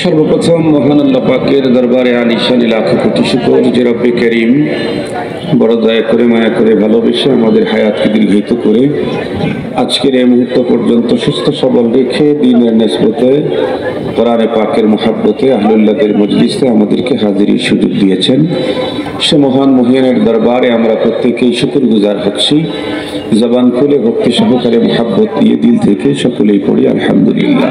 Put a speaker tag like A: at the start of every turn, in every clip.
A: সর্বপ্রথম মহান আল্লাহ পাকের দরবারে আলিশানি লাখো কোটি শুকর যে রব্বে করিম বড় দয়া করে মায়া করে ভালোবেসে আমাদের হায়াতকে দীর্ঘায়িত করে আজকের এই মুহূর্ত পর্যন্ত সুস্থ সবল রেখে দিনের নিসবতে কোরআনে পাকের মহাব্বতে আহলুল্লাহদের মজলিসে আমাদেরকে হাজিরির সুযোগ দিয়েছেন। সে মহান মহিয়ানের দরবারে আমরা প্রত্যেকেই শুকরগুজার হচ্ছি। জবান খুলে ভক্তি সহকারে মহাব্বত দিয়ে দিল থেকে সকলেই পড়ি আলহামদুলিল্লাহ।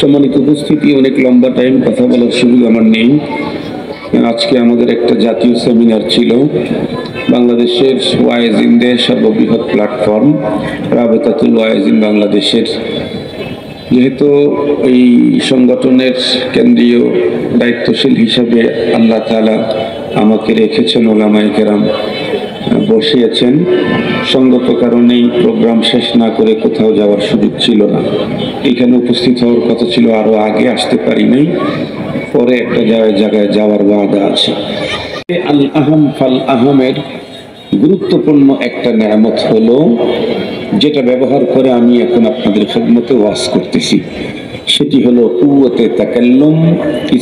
A: সম্মানিত উপস্থিতি, অনেক লম্বা টাইম কথা বলার সুযোগ আমার নেই। আজকে আমাদের একটা জাতীয় সেমিনার ছিল। বাংলাদেশের ওয়াইজিনদের সর্ববৃহৎ প্ল্যাটফর্ম রাবেতাতুল ওয়াইজিন বাংলাদেশের, যেহেতু এই সংগঠনের কেন্দ্রীয় দায়িত্বশীল হিসাবে আল্লাহ তাআলা আমাকে রেখেছেন, ওলামায়ে কেরাম বসিয়েছেন, সঙ্গত কারণেই প্রোগ্রাম শেষ না করে কোথাও যাওয়ার সুযোগ ছিল না। এখানে উপস্থিত হওয়ার কথা ছিল, আরো আগে আসতে পারি নাই, পরে একটা জায়গায় যাওয়ার ওয়াদা আছে। আল আহম ফাল আহমের গুরুত্বপূর্ণ একটা নেয়ামত হলো, যেটা ব্যবহার করে আমি এখন আপনাদের খেদমতে ওয়াজ করতেছি, সেটি হলো কুওয়াতে তাকাল্লুম,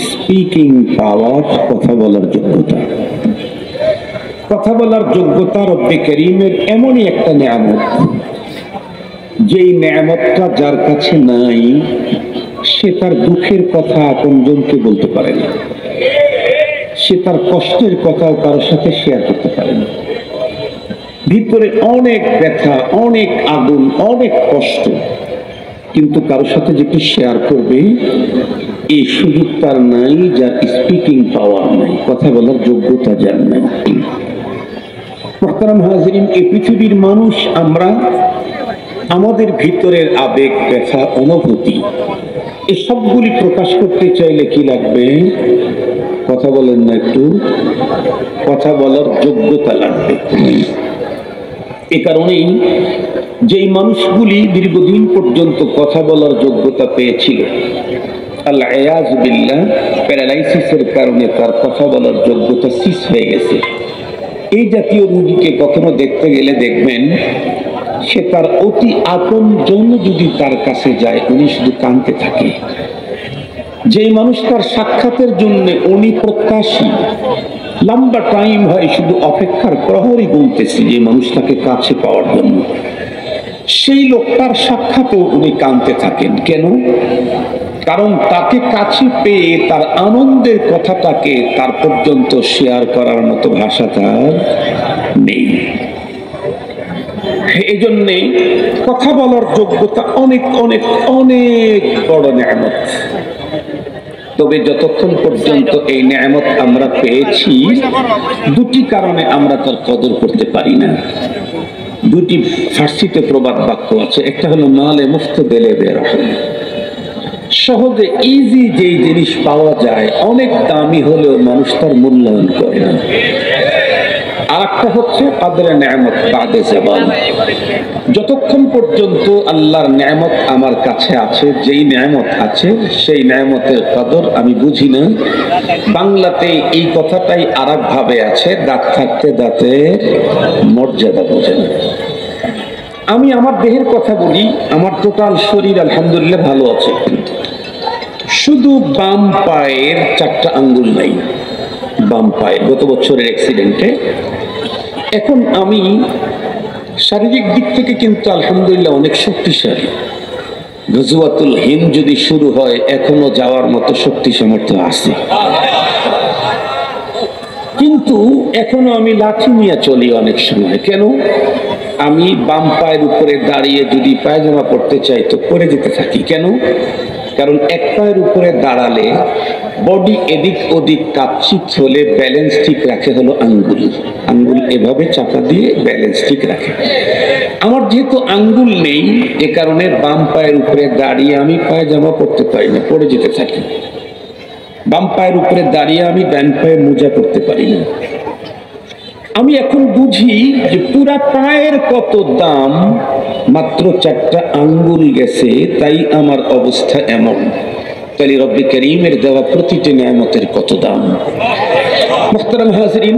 A: স্পিকিং পাওয়ার, কথা বলার যোগ্যতা। কথা বলার যোগ্যতা রব্বে করিমের এমনই একটা নেয়ামত, যেই নেয়ামতটা যার কাছে নাই সে তার দুঃখের কথা আপনজনকে বলতে পারে না, সে তার কষ্টের কথাও কারোর সাথে শেয়ার করতে পারে না। ভিতরে অনেক ব্যথা, অনেক আগুন, অনেক কষ্ট, কিন্তু কারোর সাথে যেটি শেয়ার করবে এই সুযোগ তার নাই, যার স্পিকিং পাওয়ার নাই, কথা বলার যোগ্যতা যার নাই। মুহতারাম হাজিরিন, এই পৃথিবীর মানুষ আমরা আমাদের ভিতরের আবেগ, ব্যথা, অনুভূতি এই সবগুলি প্রকাশ করতে চাইলে কি লাগবে? কথা বলেন না একটু? কথা বলার যোগ্যতা লাগবে। এ কারণেই যেই মানুষগুলি দীর্ঘদিন পর্যন্ত কথা বলার যোগ্যতা পেয়েছিল, আল্লাহ ইয়াজ বিল্লাহ প্যারালাইসিসের কারণে তার কথা বলার যোগ্যতা শেষ হয়ে গেছে। এই জাতীয় রোগীকে কখনো দেখতে গেলে দেখবেন সে তার অতি আপনজন যদি তার কাছে যায় উনি শুধু কাঁদতে থাকে। যেই মানুষ তার সাক্ষাতের জন্য উনি প্রত্যাশী, লম্বা টাইম হয় শুধু অপেক্ষার প্রহরী গুনতেছে যে মানুষটাকে কাছে পাওয়ার জন্য, সেই লোকটার সাক্ষাতেও উনি কাঁদতে থাকেন। কেন? কারণ তাকে কাছে পেয়ে তার আনন্দের কথাটাকে তার পর্যন্ত শেয়ার করার মতো ভাষা তার নেই। এই জন্যে কথা বলার যোগ্যতা অনেক অনেক অনেক বড় নেয়ামত। তবে যতক্ষণ পর্যন্ত এই নেয়ামত আমরা পেয়েছি, দুটি কারণে আমরা তার কদর করতে পারি না। দুটি ফার্সিতে প্রবাদ বাক্য আছে, একটা হলো মালে মুফত দেলে বেরহম, সহজে ইজি যেই জিনিস পাওয়া যায় অনেক দামি হলেও মানুষ তার মূল্যায়ন করে না। আর একটা হচ্ছে কাদরে নেয়ামত বাদে জাবান। যতক্ষণ পর্যন্ত আল্লাহর নেয়ামত আমার কাছে আছে, যেই নেয়ামত আছে সেই নেয়ামতের কদর আমি বুঝি না। বাংলাতে এই কথাটাই আর এক ভাবে আছে, দাঁত থাকতে দাঁতের মর্যাদা বোঝে না। আমি আমার দেহের কথা বলি, আমার টোটাল শরীর আলহামদুলিল্লাহ ভালো আছে, শুধু বাম পায়ের 4টা আঙ্গুল নাই। বাম পায়ে গত বছরের অ্যাক্সিডেন্টে। এখন আমি শারীরিক দিক থেকে কিন্তু আলহামদুলিল্লাহ অনেক শক্তিশালী। গজওয়াতুল হিন্দ যদি শুরু হয় এখনো যাওয়ার মতো শক্তি সামর্থ্য আছে, কিন্তু এখনো আমি লাঠি নিয়ে চলি অনেক সময়। কেন? আমি বাম পায়ের উপরে দাঁড়িয়ে যদি পায়জামা পড়তে চাই তো পরে যেতে থাকি। কেন? কারণ এক পায়ের উপরে দাঁড়ালে বডি এদিক ওদিক কাচ্ছিত হলে ব্যালেন্স ঠিক রাখে হলো আঙ্গুল। আঙ্গুল এভাবে চাপা দিয়ে ব্যালেন্স ঠিক রাখে। আমার যেহেতু আঙ্গুল নেই, এ কারণে বাম পায়ের উপরে দাঁড়িয়ে আমি পায়জামা পড়তে পারি না, পড়ে যেতে থাকি। বাম পায়ের উপরে দাঁড়িয়ে আমি ডান পায়ে মোজা পড়তে পারি না। আমি এখন বুঝি যে পুরা পায়ের কত দাম, মাত্র 4টা আঙ্গুল গেছে তাই আমার অবস্থা এমন। তাহলে রব্বে করিমের দেওয়া প্রতিটি নেয়ামতের কত দাম। মুহতারাম হাজিরিন,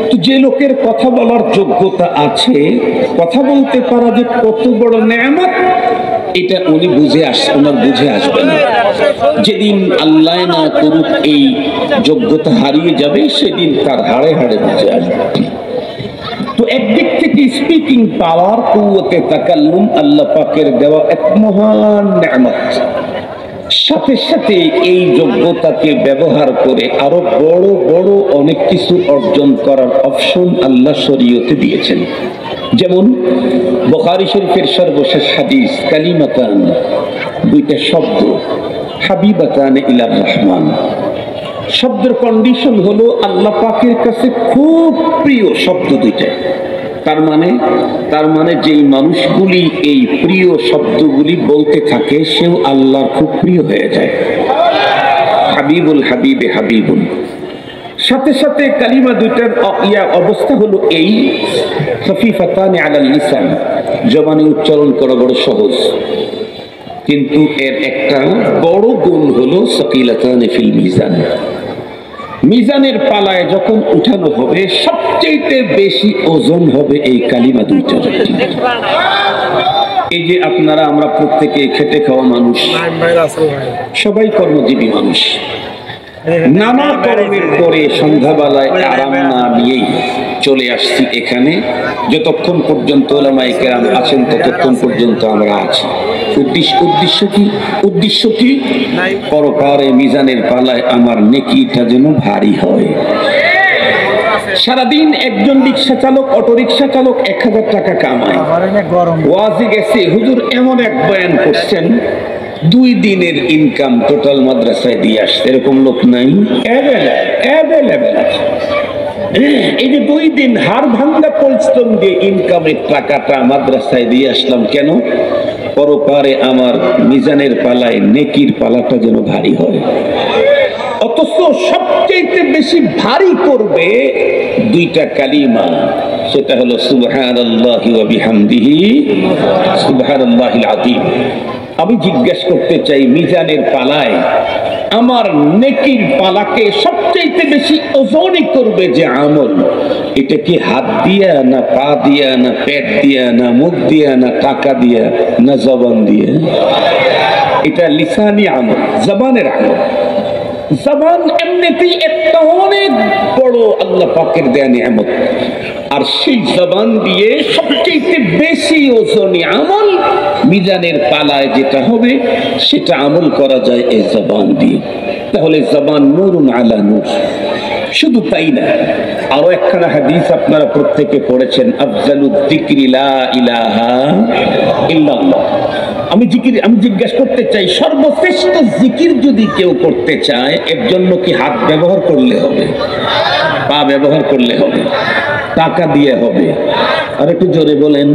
A: তো যে লোকের কথা বলার যোগ্যতা আছে, কথা বলতে পারা যে কত বড় নেয়ামত, এটা উনি ওনার বুঝে আসবে না। যেদিন আল্লাহ না করুক এই যোগ্যতা হারিয়ে যাবে, সেদিন তার হাড়ে হাড়ে বুঝে আসবে। তো একদিক থেকে স্পিকিং পাওয়ার, কুওয়াতে তাকাল্লুম আল্লাহ পাকের দেওয়া এক মহান নেয়ামত। সাথে সাথে এই যোগ্যতাকে ব্যবহার করে আরো বড় বড় অনেক কিছু অর্জন করার অপশন আল্লাহ শরীয়তে দিয়েছেন। যেমন বুখারী শরীফের সর্বশেষ হাদিস, কালিমাতান, দুইটা শব্দ, হাবিবাতান ইলার রহমান। শব্দের কন্ডিশন হলো আল্লাহ পাকের কাছে খুব প্রিয় শব্দ দুইটা। তার মানে যেই মানুষগুলি এই প্রিয় শব্দগুলি বলতে থাকে, সেও আল্লাহর খুব প্রিয় হয়ে যায়। হাবিবুল হাবিবে হাবিবুল। সাথে সাথে কালিমা দুইটার অবস্থা হলো এই, খফিফাতানি আলাল লিসান, জবানে উচ্চারণ করা বড় সহজ, কিন্তু এর একটা বড় গুণ হলো সাকিলাতানি ফিল মিজান। মিজানের পালায় যখন উঠানো হবে, সবচেয়ে বেশি ওজন হবে এই কালিমা দুইটার। এই যে আমরা প্রত্যেকে খেটে খাওয়া মানুষ, সবাই কর্মজীবী মানুষ। নানা কর্মের পরে সন্ধ্যাবেলায় আরাম না নিয়েই চলে আসছি এখানে। যতক্ষণ পর্যন্ত উলামায়ে কেরাম আছেন ততক্ষণ পর্যন্ত আমরা আছি। উদ্দেশ্য কি? পরকালে মিজানের পালায় আমার নেকিটা যেন ভারী হয়। সারাদিন একজন রিক্সা চালক, অটো রিক্সা চালক 1000 টাকা কামায়, ওয়াজে গেছে, হুজুর এমন এক বয়ান করছেন, 2 দিনের ইনকাম টোটাল মাদ্রাসায় দিয়ে আসছে। এরকম লোক নাই? অ্যাভেলেবেল আছে। এই যে 2 দিন হাড় ভাঙ্গা পরিশ্রম দিয়ে ইনকামের টাকাটা মাদ্রাসায় দিয়ে আসলাম কেন? পরপারে আমার মিজানের পালায় নেকির পালাটা যেন ভারী হয়। অথচ সবচেয়ে বেশি ভারী করবে 2টা কালিমা, সেটা হলো সুবহানাল্লাহি ওয়া বিহামদিহি সুবহানাল্লাহিল আযীম। আমি জিজ্ঞেস করতে চাই, মিজানের পালায় আমার নেকির পালাকে সবচেয়ে বেশি ওজনই করবে যে আমল, এটা কি হাত দিয়া, না পা দিয়া, না পেট দিয়া, না মুখ দিয়া, না টাকা দিয়া, না জবান দিয়া? এটা লিসানি আমল, জবানের আমল। জবান এমনিতেই একটা অনেক বড় আল্লাহ পাকের দেয়া নিয়ামত, আর সেই জবান দিয়ে সবচেয়ে বেশি ওজনী আমল মিজানের পালায় যেটা হবে, সেটা আমল করা যায় এই জবান দিয়ে। তাহলে জবান নূরুন আলা নূর। শুধু তাই না, আরো একখানা হাদিস আপনারা প্রত্যেকে পড়েছেন, আফজালুদ যিকরি লা ইলাহা ইল্লাল্লাহ। আমি জিজ্ঞেস করতে চাই, সর্বশ্রেষ্ঠ জিকির যদি কেউ করতে চায়, এর জন্য কি হাত ব্যবহার করলে হবে, পা ব্যবহার করলে হবে, টাকা দিয়ে হবে? আর একটু জোরে বলেন।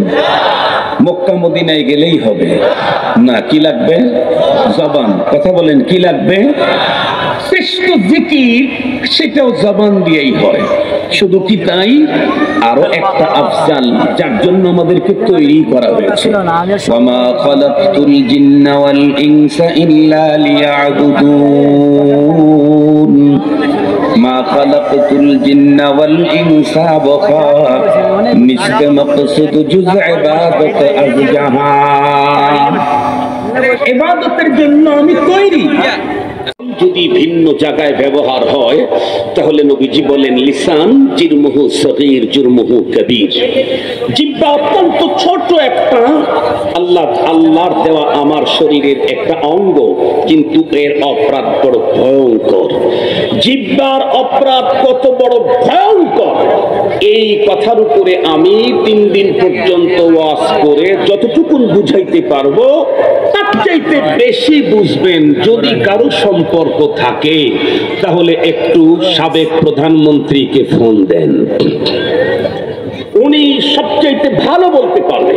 A: মক্কা মদিনায় গেলেই হবে না? কি লাগবে? জবান। কথা বলেন, কি লাগবে? শ্রেষ্ঠ জিকির সেটাও জবান দিয়েই হয়। শুধু কি তাই, আরো একটা আফজাল যার জন্য আমাদেরকে তৈরি করা হয়েছে, ওয়ামা খালাকতুল জিন্না ওয়াল ইনসা ইল্লা লিয়াবুদুন, মা খালাকতুল জিন্না ওয়াল ইনসা ওয়া মিসকা মাকসুদ জুজ ইবাদাত আজজাহা। ইবাদতের জন্য আমি তৈরি। যদি ভিন্ন জায়গায় ব্যবহার হয়, তাহলে নবীজি বলেন, লিসান জিরমুহু সগীর জুরমুহু কবীর। জিহ্বা অত্যন্ত ছোট একটা আল্লাহর দেওয়া আমার শরীরের একটা অঙ্গ, কিন্তু এর অপরাধ বড় ভয়ঙ্কর। জিহ্বার অপরাধ কত বড় ভয়ঙ্কর, এই কথার উপরে আমি 3 দিন পর্যন্ত ওয়াজ করে যতটুকু বুঝাইতে পারবো, তার চাইতে বেশি বুঝবেন যদি কারো সম্পর্ক থাকে। তাহলে একটু সাবেক প্রধানমন্ত্রীকে ফোন দেন, উনি সবচাইতে ভালো বলতে পারবে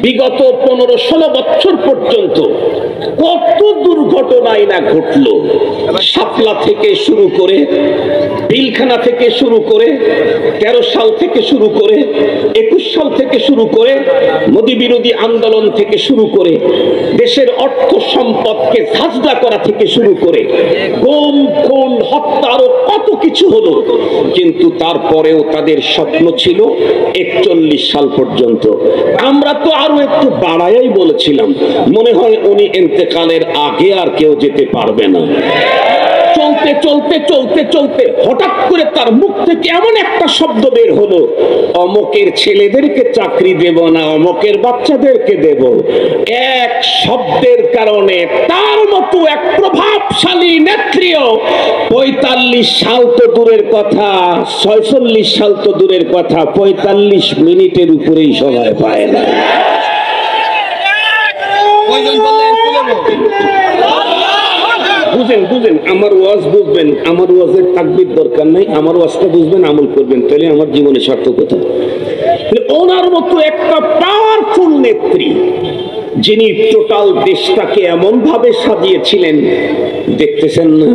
A: বিগত 15-16 বছর পর্যন্ত কত দুর্ঘটনাই না ঘটলো। শাপলা থেকে শুরু করে, পিলখানা থেকে শুরু করে, 13 সাল থেকে শুরু করে, 21 সাল থেকে শুরু করে, মোদী বিরোধী আন্দোলন থেকে শুরু করে, দেশের অর্থ সম্পদকে ঝাঁঝরা করা থেকে শুরু করে, গুম খুন হত্যা আরো কত কিছু হলো। কিন্তু তারপরেও তাদের স্বপ্ন ছিল 41 সাল পর্যন্ত। আমরা তো আরো একটু বাড়াই বলেছিলাম, মনে হয় উনি
B: ইন্তেকালের আগে আর কেউ যেতে পারবে না। চলতে চলতে চলতে চলতে হঠাৎ করে তার মুখ থেকে এমন একটা শব্দ বের হলো, অমকের ছেলেদেরকে চাকরি দেব না, অমকের বাচ্চাদেরকে দেব। এক শব্দের কারণে তার মতো এক প্রভাবশালী নেত্রীও ৪৫ সাল তো দূরের কথা, ৪৬ সাল তো দূরের কথা, ৪৫ মিনিটের উপরেই সময় পায় না। বুঝেন বুঝেন, আমার ওয়াজ বুঝবেন, আমার ওয়াজের তাকবীর দরকার নাই, আমার ওয়াজটা বুঝবেন, আমল করবেন, তাহলে আমার জীবনে সার্থকতা। ওনার মতো একটা পাওয়ারফুল নেত্রী, যিনি টোটাল দেশটাকে এমন ভাবে সাজিয়েছিলেন, দেখতেছেন না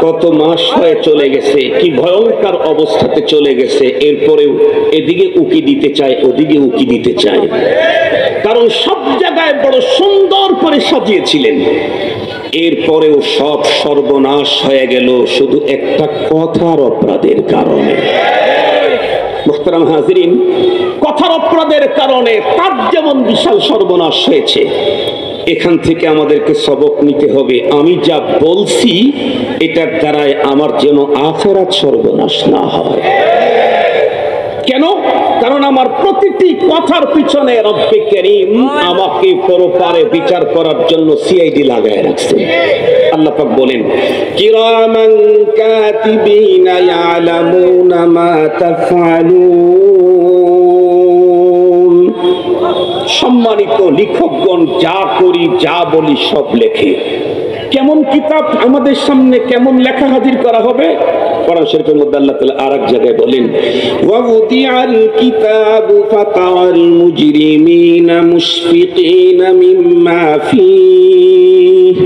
B: কত মাস হয়ে চলে গেছে, কি ভয়ঙ্কর অবস্থাতে চলে গেছে। এরপরেও এদিকে উকি দিতে চায়, ওদিকে উকি দিতে চায়, কারণ সব জায়গায় বড় সুন্দর করে সাজিয়েছিলেন। এরপরেও সব সর্বনাশ হয়ে গেল শুধু একটা কথার অপরাধের কারণে। মুহতারাম হাজিরিন, কথার অপরাধের কারণে তার যেমন বিশাল সর্বনাশ হয়েছে, এখান থেকে আমাদেরকে সবক নিতে হবে। আমি যা বলছি এটার দ্বারাই আমার যেন আখিরাত সর্বনাশ না হয়। কেন? কারণ আমার প্রতিটি কথার পিছনে রব্বে কারীম আমাকে পরপারে বিচার করার জন্য সিআইডি লাগায় রাখছে। আল্লাহ পাক বলেন, কিরামান কাতিবিনা ইয়ালামুনা মা তাফআলুন। সম্মানিত লিখকগণ যা করি যা বলি সব লেখে। কেমন কিতাব আমাদের সামনে কেমন লেখা হাজির করা হবে? কোরআন শরীফের মধ্যে আল্লাহ তাআলা আরেক জায়গায় বলেন, ওয়াউদিআল কিতাবু ফাতারাল মুজরিমিনা মুশফিকিনা মিম্মা ফীহি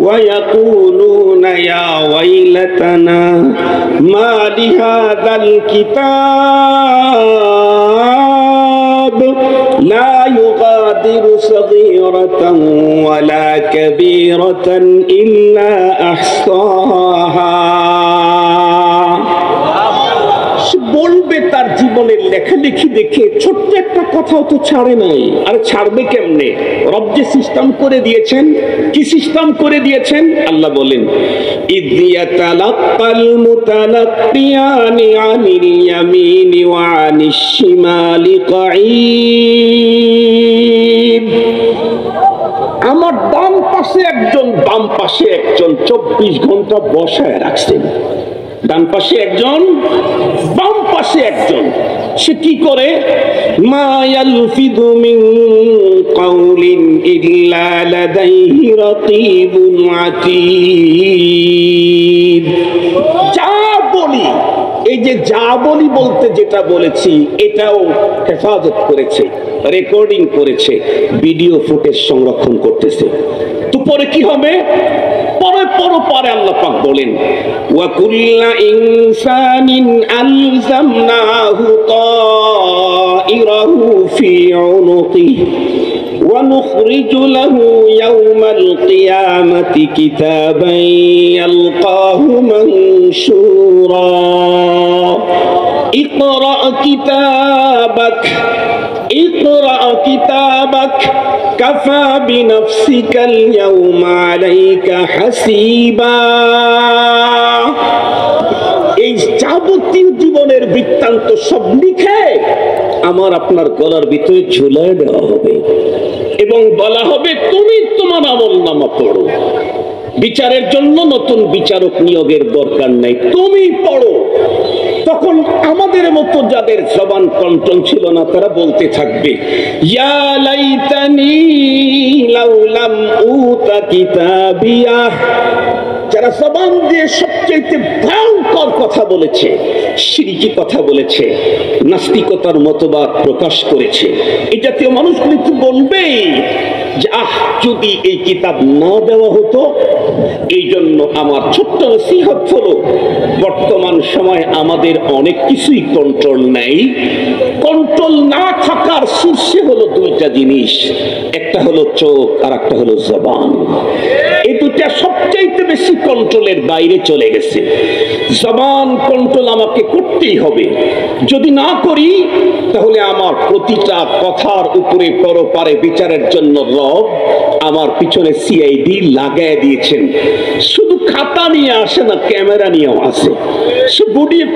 B: ওয়া ইয়াকুলুনা ইয়া ওয়াইলাতানা মা লিহাযাল কিতাব লা ইউগাদিরু সাগীরাতান ওয়ালা কাবীরাতান ইল্লা আহসাহা। বলবে তার জীবনের লেখালেখি দেখে ছোট্ট একটা কথাও তো ছাড়ে নাই। আর ছাড়বে কেমনে? রব যে সিস্টেম করে দিয়েছেন। কি সিস্টেম করে দিয়েছেন? আল্লাহ বলেন, ইয ইয়াতালাক্কাল মুতালাক্কিয়ানি আনিল ইয়ামিনি ওয়া আনিশ শিমালি কাঈদ। আমার ডান পাশে একজন, বাম পাশে একজন ২৪ ঘন্টা বসায় রাখছেন। ডান পাশে একজন, বাম পাশে একজন। সে কি করে? মা ইয়ালফিযু মিন কাওলিন ইল্লা লাদাইহি রাকীবুন আতীদ। যা বলি, এই যে যা বলি বলতে যেটা বলেছি এটাও হেফাজত করেছে, রেকর্ডিং করেছে, ভিডিও ফুটেজ সংরক্ষণ করতেছে। তো পরে কি হবে? পরে আল্লাহ পাক বলেন, ওয়া কুল্লা ইনসানিন আলজামনাহু তাইরাহু ফি উনুকিহি ওয়া নুখরিজু লাহু ইয়াওমাল কিয়ামাতি কিতাবান ইয়ালকাহু মানশুরা ইকরা কিতাবাক اقرأ كتابك كفى بنفسك اليوم عليك حسيبا। এই যাবতীয় জীবনের বৃত্তান্ত সব লিখে আমার আপনার গলার ভিতরে ঝুলায় দেওয়া হবে এবং বলা হবে, তুমি তোমার আমলনামা পড়ো। বিচারের জন্য নতুন বিচারক নিয়োগের দরকার নাই, তুমি পড়ো। তখন আমাদের মতো যাদের জবান কন্ট্রোল ছিল না তারা বলতে থাকবে, ইয়া লাইতানি লাউলাম উতা কিতাবিয়া। যারা জবান দিয়ে সবচেয়ে ভয়ঙ্কর কথা বলেছে, শিরকি কথা বলেছে, নাস্তিকতার মতবাদ প্রকাশ করেছে, এই জাতীয় মানুষগুলি তো বলবেই যে আহ, যদি এই কিতাব না দেওয়া হতো। এই জন্য আমার ছোট্ট নসিহত হলো, বর্তমান সময় আমাদের অনেক কিছুই কন্ট্রোল নেই। কন্ট্রোল না থাকার শীর্ষে হলো দুইটা জিনিস, একটা হলো চোখ আর একটা হলো জবান। এই দুটা সবচাইতে বেশি কন্ট্রোলের বাইরে চলে গেছে। জবান কন্ট্রোল আমাকে করতেই হবে, যদি না করি তাহলে আমার প্রতিটা কথার উপরে পরপারে বিচারের জন্য রব আমার পিছনে সিআইডি লাগায় দিয়েছেন। শুধু খাতা নিয়ে আসে না, ক্যামেরা নিয়েও আসে, সে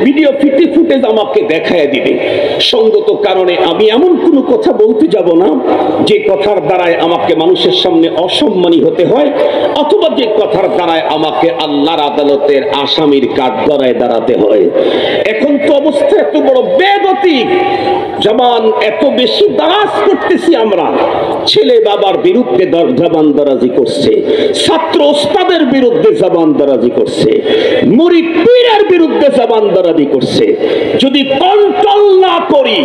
B: ভিডিও ফুটেজ আমাকে দেখায় দিবে। সঙ্গত কারণে আমি এমন কোনো কথা বলতে যাব না যে কথার দ্বারায় আমাকে মানুষের সামনে অসম্মানী হতে হয়, অথবা যে কথার দ্বারায় আমাকে আল্লাহর আদালতের আসামির কাঠগড়ায় দাঁড়াতে হয়। এখন তো অবস্থা এত বড় বেগতি, জবান এত বেশি দারাজ করতেছি আমরা। ছেলে বাবার বিরুদ্ধে জবান দারাজি করছে, ছাত্র ওস্তাদের বিরুদ্ধে জবান দারাজি করছে, মুরিদ পীরের বিরুদ্ধে জবান দারাজি করছে। যদি কন্ট্রোল না করি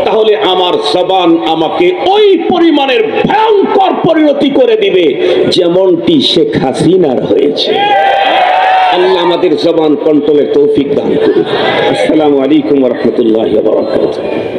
B: তাহলে আমার জবান আমাকে ওই পরিমাণের ভয়ঙ্কর পরিণতি করে দিবে যেমনটি শেখ হাসিনার হয়েছে। আল্লাহ আমাদের জবান কন্ট্রোলের তৌফিক দান করুন। আসসালামু আলাইকুম ওয়া রাহমাতুল্লাহি ওয়া বারাকাতুহু।